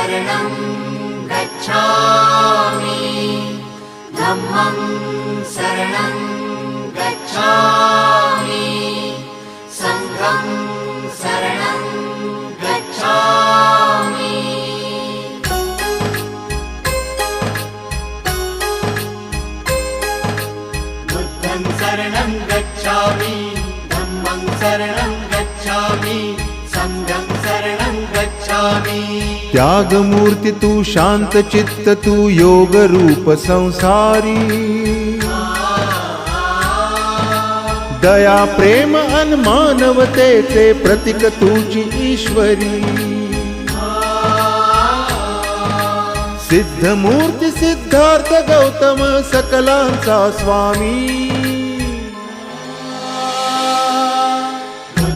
शरणं गच्छामि धम्मं शरणं गच्छामि संघं शरणं गच्छामि बुद्धं शरणं गच्छामि धम्मं शरणं गच्छामि संघं शरणं गच्छामि। त्यागमूर्ती तू शांत चित्त तू योग रूप संसारी दया प्रेम अन मानवतेचे प्रतीक तुझी ईश्वरी सिद्धमूर्ती सिद्धार्थ गौतम सकलांचा स्वामी